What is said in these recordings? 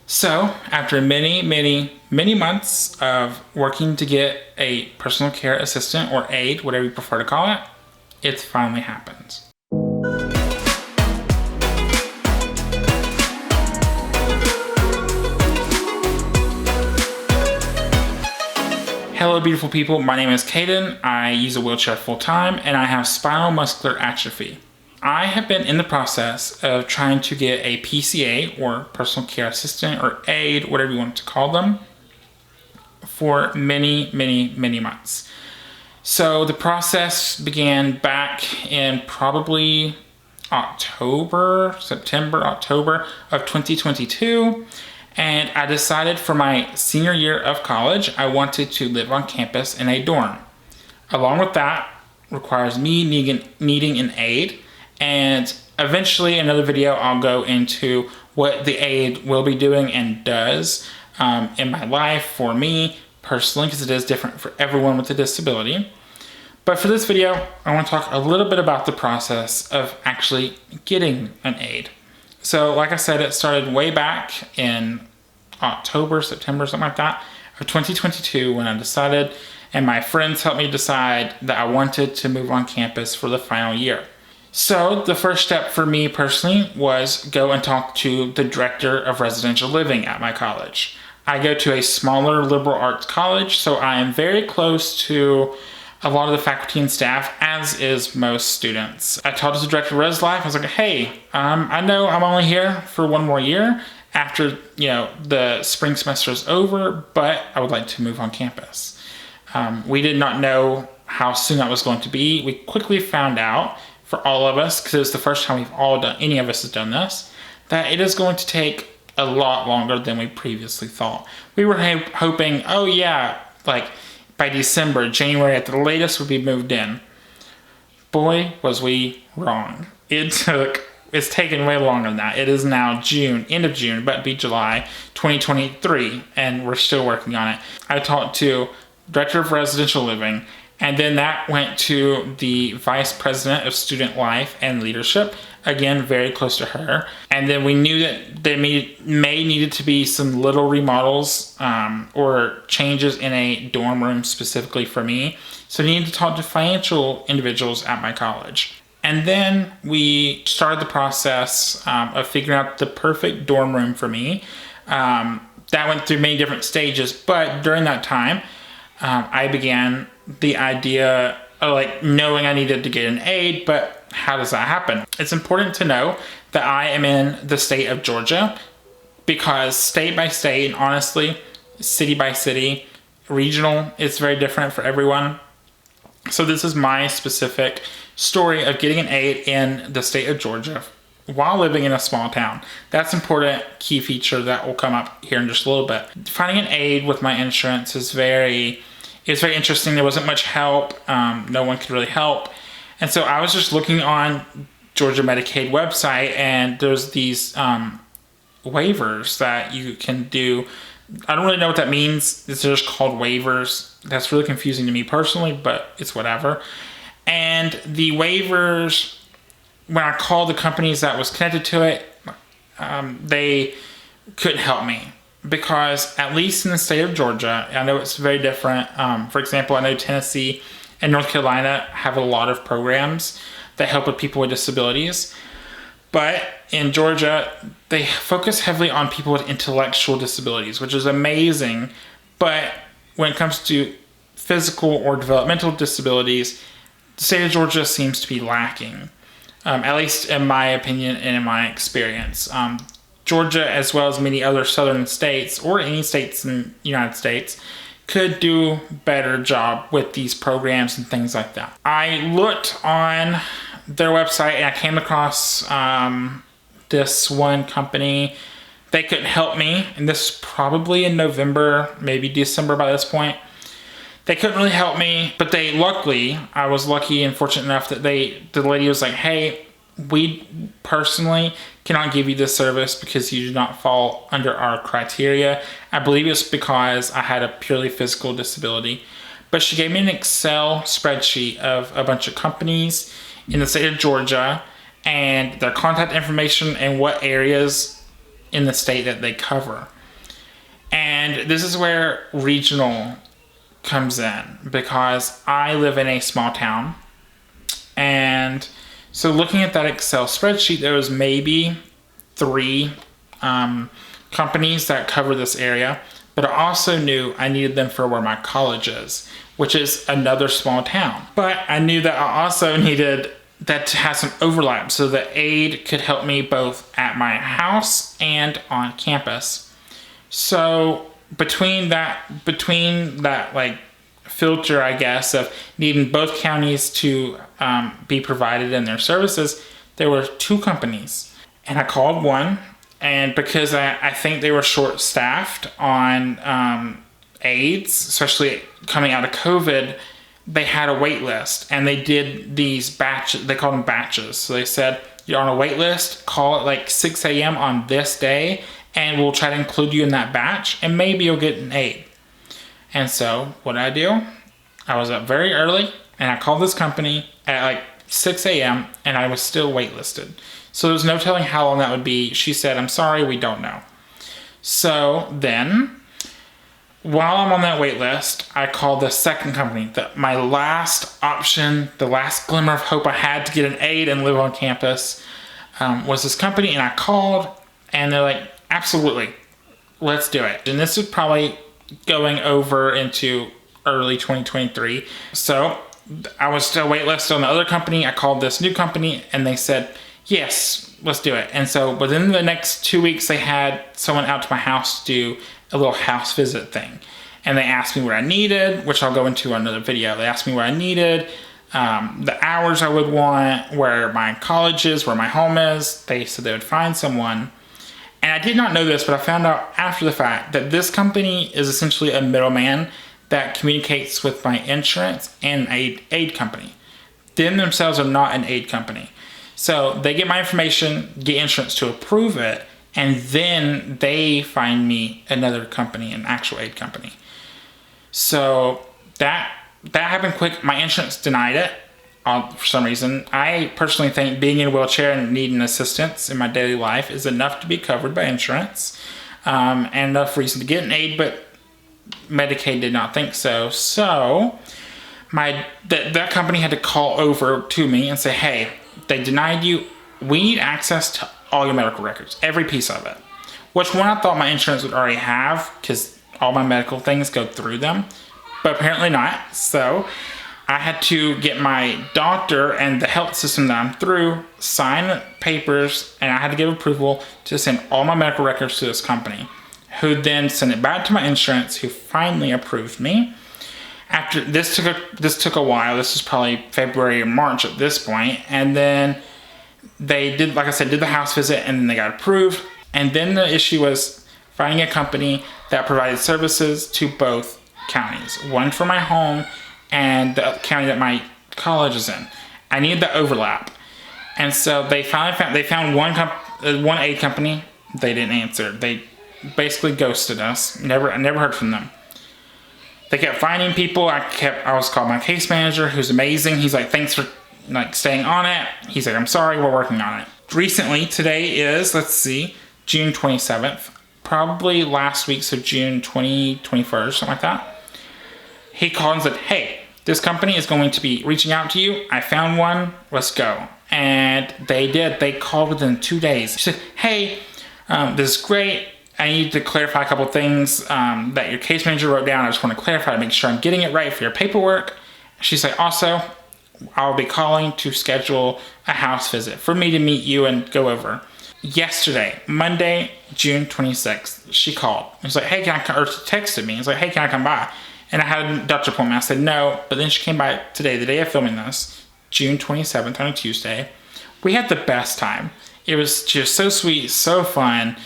So, after many months of working to get a personal care assistant or aide, whatever you prefer to call it, it's finally happened. Hello beautiful people, my name is Caden. I use a wheelchair full time and I have spinal muscular atrophy. I have been in the process of trying to get a PCA or personal care assistant or aide, whatever you want to call them, for many months. So the process began back in probably September, October of 2022. And I decided for my senior year of college, I wanted to live on campus in a dorm. Along with that requires me needing an aide. And eventually in another video, I'll go into what the aide will be doing and does in my life for me personally, because it is different for everyone with a disability. But for this video, I want to talk a little bit about the process of actually getting an aide. So like I said, it started way back in October, September, something like that, of 2022 when I decided, and my friends helped me decide that I wanted to move on campus for the final year. So the first step for me personally was go and talk to the director of residential living at my college. I go to a smaller liberal arts college, so I am very close to a lot of the faculty and staff, as is most students. I talked to the director of Res Life. I was like, hey, I know I'm only here for one more year after the spring semester is over, but I would like to move on campus. We did not know how soon that was going to be. We quickly found out, for all of us, because it was the first time any of us has done this, that it is going to take a lot longer than we previously thought. We were hoping, oh yeah, like by December, January at the latest would be moved in. Boy, was we wrong. It's taken way longer than that. It is now June, end of June, but it'd be July 2023, and we're still working on it. I talked to Director of Residential Living, and then that went to the Vice President of Student Life and Leadership, again, very close to her. And then we knew that there may needed to be some little remodels or changes in a dorm room specifically for me. So we needed to talk to financial individuals at my college. And then we started the process of figuring out the perfect dorm room for me. That went through many different stages, but during that time, I began the idea of knowing I needed to get an aide, but how does that happen? It's important to know that I am in the state of Georgia, because state by state, and honestly, city by city, regional, it's very different for everyone. So this is my specific story of getting an aide in the state of Georgia while living in a small town. That's an important key feature that will come up here in just a little bit. Finding an aide with my insurance is very interesting. There wasn't much help. No one could really help. And so I was just looking on Georgia Medicaid website, and there's these waivers that you can do. I don't really know what that means. It's just called waivers. That's really confusing to me personally, but it's whatever. And the waivers, when I called the companies that was connected to it, they couldn't help me. Because at least in the state of Georgia, I know it's very different. For example, I know Tennessee and North Carolina have a lot of programs that help with people with disabilities. But in Georgia, they focus heavily on people with intellectual disabilities, which is amazing. But when it comes to physical or developmental disabilities, the state of Georgia seems to be lacking, at least in my opinion and in my experience. Georgia, as well as many other southern states or any states in the United States, could do a better job with these programs and things like that. I looked on their website and I came across this one company. They couldn't help me, and this is probably in November, maybe December by this point. They couldn't really help me, but I was lucky and fortunate enough that the lady was like, hey, we personally cannot give you this service because you do not fall under our criteria. I believe it's because I had a purely physical disability. But she gave me an Excel spreadsheet of a bunch of companies in the state of Georgia and their contact information and what areas in the state that they cover. And this is where regional comes in, because I live in a small town. And so looking at that Excel spreadsheet, there was maybe 3 companies that cover this area, but I also knew I needed them for where my college is, which is another small town. But I knew that I also needed that to have some overlap so the aid could help me both at my house and on campus. So between that like filter, I guess, of needing both counties to be provided in their services, there were 2 companies. And I called one, and because I think they were short-staffed on aids, especially coming out of COVID, they had a wait list, and they did these batches. They called them batches. So they said, you're on a wait list, call at like 6 a.m. on this day, and we'll try to include you in that batch, and maybe you'll get an aid. And so what did I do? I was up very early, and I called this company at like 6 a.m., and I was still waitlisted. So there was no telling how long that would be. She said, I'm sorry, we don't know. So then, while I'm on that wait list, I called the second company. My last option, the last glimmer of hope I had to get an aid and live on campus was this company. And I called, and they're like, absolutely, let's do it. And this is probably going over into early 2023. So I was still waitlisted on the other company. I called this new company, and they said, yes, let's do it. And so within the next 2 weeks, they had someone out to my house to do a little house visit thing. And they asked me what I needed, which I'll go into another video. They asked me what I needed, the hours I would want, where my college is, where my home is. They said they would find someone. And I did not know this, but I found out after the fact that this company is essentially a middleman that communicates with my insurance and aid company. Them themselves are not an aid company. So they get my information, get insurance to approve it, and then they find me another company, an actual aid company. So that happened quick. My insurance denied it for some reason. I personally think being in a wheelchair and needing assistance in my daily life is enough to be covered by insurance, and enough reason to get an aid, but Medicaid did not think so. So that company had to call over to me and say, hey, they denied you. We need access to all your medical records, every piece of it. Which one I thought my insurance would already have, because all my medical things go through them, but apparently not. So I had to get my doctor and the health system that I'm through sign papers, and I had to give approval to send all my medical records to this company, who then sent it back to my insurance, who finally approved me. After this took a while. This was probably February or March at this point, and then they did, like I said, did the house visit, and then they got approved. And then the issue was finding a company that provided services to both counties, one for my home and the county that my college is in. I needed the overlap, and so they found one aid company. They didn't answer. They basically ghosted us. I never heard from them. They kept finding people. I was called my case manager, who's amazing. He's like, thanks for staying on it. He's like, I'm sorry, we're working on it. Recently, today is, June 27th. Probably last week, so June 21st, something like that. He called and said, hey, this company is going to be reaching out to you. I found one, let's go. And they did. They called within 2 days. She said, hey, this is great. I need to clarify a couple things that your case manager wrote down. I just want to clarify to make sure I'm getting it right for your paperwork. She's like, also, I'll be calling to schedule a house visit for me to meet you and go over. Yesterday, Monday, June 26th, she called. She was like, hey, or texted me. She was like, hey, can I come by? And I had a doctor appointment. I said no, but then she came by today, the day of filming this, June 27th on a Tuesday. We had the best time. It was just so sweet, so fun.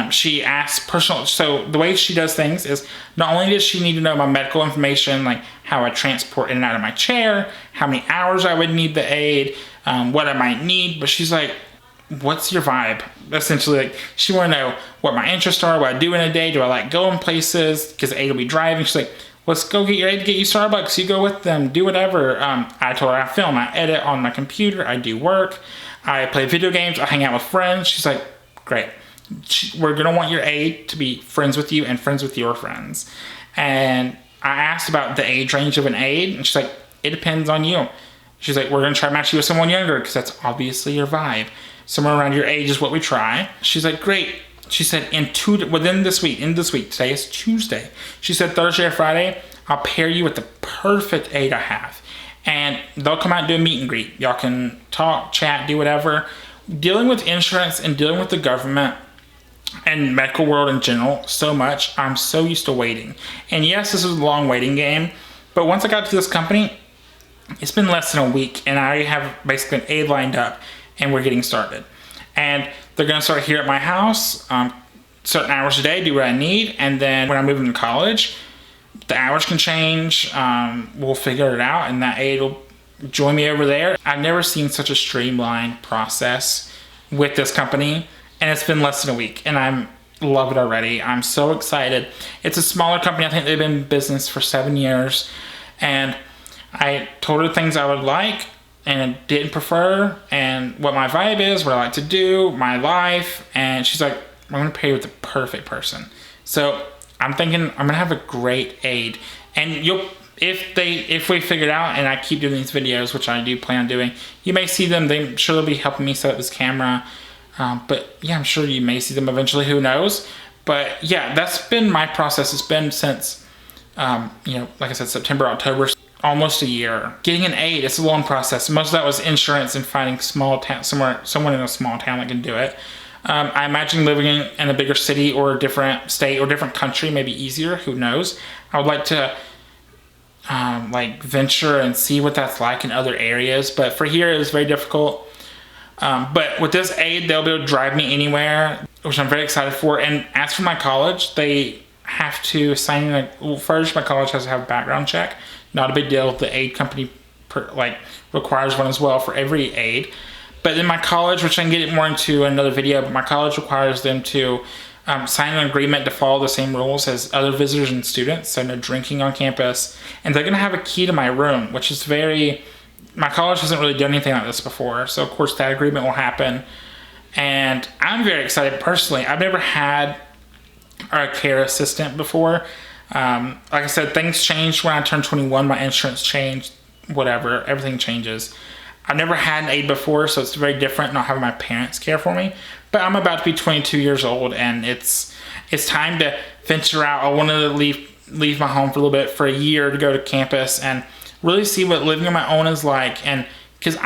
She asked so the way she does things is not only does she need to know my medical information, like how I transport in and out of my chair, how many hours I would need the aid, what I might need, but she's like, what's your vibe? Essentially, like, she want to know what my interests are, what I do in a day, do I like going places, because aid will be driving. She's like, let's go get your aid to get you Starbucks, you go with them, do whatever. I told her I film, I edit on my computer, I do work, I play video games, I hang out with friends. She's like, great. we're going to want your aide to be friends with you and friends with your friends. And I asked about the age range of an aide, and she's like, it depends on you. She's like, we're going to try to match you with someone younger because that's obviously your vibe. Somewhere around your age is what we try. She's like, great. She said, within this week, today is Tuesday. She said Thursday or Friday, I'll pair you with the perfect aide I have. And they'll come out and do a meet and greet. Y'all can talk, chat, do whatever. Dealing with insurance and dealing with the government and medical world in general so much, I'm so used to waiting. And yes, this is a long waiting game, but once I got to this company, it's been less than a week and I already have basically an aide lined up and we're getting started. And they're gonna start here at my house, certain hours a day, do what I need, and then when I move into college, the hours can change, we'll figure it out, and that aide will join me over there. I've never seen such a streamlined process with this company, and it's been less than a week, and I love it already. I'm so excited. It's a smaller company. I think they've been in business for 7 years, and I told her things I would like and didn't prefer, and what my vibe is, what I like to do, my life, and she's like, I'm gonna pair you with the perfect person. So I'm thinking I'm gonna have a great aide, and if we figure it out and I keep doing these videos, which I do plan on doing, you may see them. I'm sure they'll be helping me set up this camera, but yeah, I'm sure you may see them eventually, who knows. But yeah, that's been my process. It's been since like I said, September, October, almost a year. Getting an aide, it's a long process. Most of that was insurance and finding someone in a small town that can do it. I imagine living in a bigger city or a different state or different country may be easier, who knows. I would like to venture and see what that's like in other areas, but for here it was very difficult. But with this aide, they'll be able to drive me anywhere, which I'm very excited for. And as for my college, they have to sign first my college has to have a background check. Not a big deal. The aide company requires one as well for every aide. But then my college, which I can get it more into another video, but my college requires them to sign an agreement to follow the same rules as other visitors and students, so no drinking on campus. And they're gonna have a key to my room, which is my college hasn't really done anything like this before. So of course that agreement will happen. And I'm very excited personally. I've never had a care assistant before. Like I said, things changed when I turned 21, my insurance changed, whatever, everything changes. I've never had an aide before, so it's very different not having my parents care for me. But I'm about to be 22 years old, and it's time to venture out. I wanted to leave my home for a little bit, for a year, to go to campus and really see what living on my own is like. And because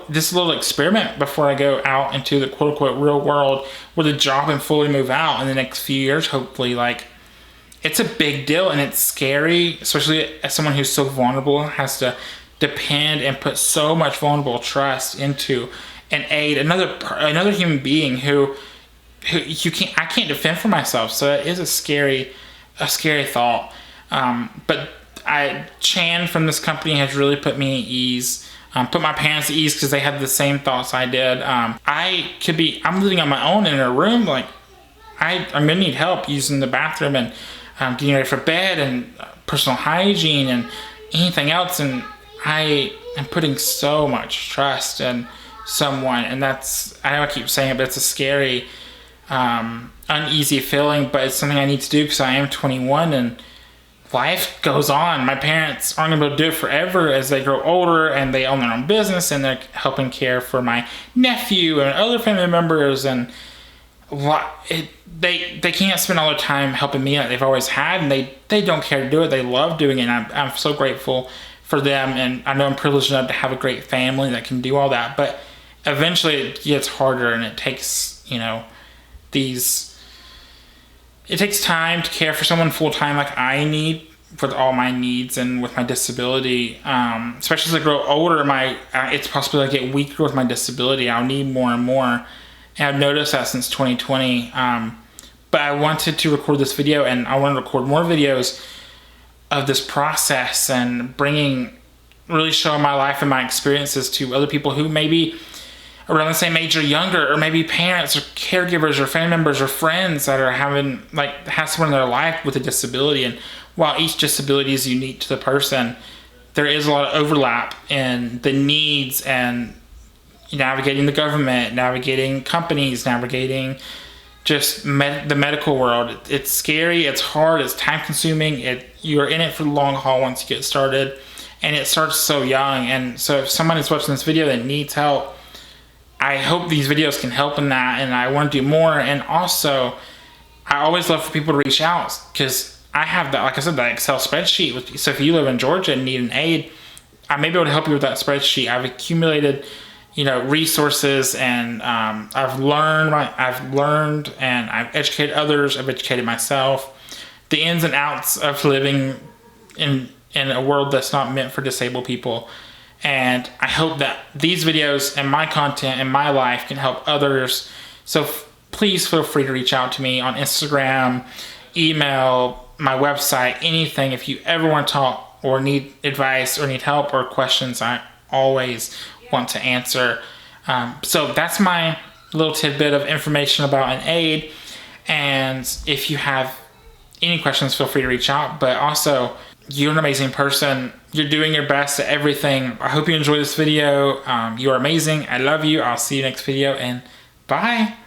this little experiment before I go out into the quote unquote real world with a job and fully move out in the next few years, hopefully. It's a big deal and it's scary, especially as someone who's so vulnerable, has to depend and put so much vulnerable trust into an aide, another human being who I can't defend for myself. So it is a scary thought. But Chan from this company has really put me at ease, put my parents at ease, because they had the same thoughts I did. I'm living on my own in a room. I'm gonna need help using the bathroom and getting ready for bed and personal hygiene and anything else. And I am putting so much trust in someone, and I know I keep saying it, but it's a scary, uneasy feeling, but it's something I need to do because I am 21 and life goes on. My parents aren't going to be able to do it forever as they grow older and they own their own business, and they're helping care for my nephew and other family members, and they can't spend all their time helping me like they've always had, and they don't care to do it. They love doing it, and I'm so grateful for them, and I know I'm privileged enough to have a great family that can do all that. But eventually it gets harder, and it takes it takes time to care for someone full time like I need with all my needs and with my disability. Especially as I grow older, it's possible I get weaker with my disability. I'll need more and more, and I've noticed that since 2020. But I wanted to record this video, and I want to record more videos of this process and really showing my life and my experiences to other people who may be around the same age or younger, or maybe parents or caregivers or family members or friends that are have someone in their life with a disability. And while each disability is unique to the person, there is a lot of overlap in the needs and navigating the government, navigating companies, navigating just the medical world. It's scary, it's hard, it's time consuming. You're in it for the long haul once you get started, and it starts so young. And so if someone is watching this video that needs help, I hope these videos can help in that, and I want to do more. And also, I always love for people to reach out, because I have that, like I said, that Excel spreadsheet. So if you live in Georgia and need an aid, I may be able to help you with that spreadsheet. I've accumulated, resources, and I've learned and I've educated others. I've educated myself, the ins and outs of living in a world that's not meant for disabled people. And I hope that these videos and my content and my life can help others. So please feel free to reach out to me on Instagram, email, my website, anything. If you ever want to talk or need advice or need help or questions, I always want to answer. So that's my little tidbit of information about an aid. And if you have any questions, feel free to reach out. But also, you're an amazing person. You're doing your best at everything. I hope you enjoy this video. You are amazing. I love you. I'll see you next video, and bye.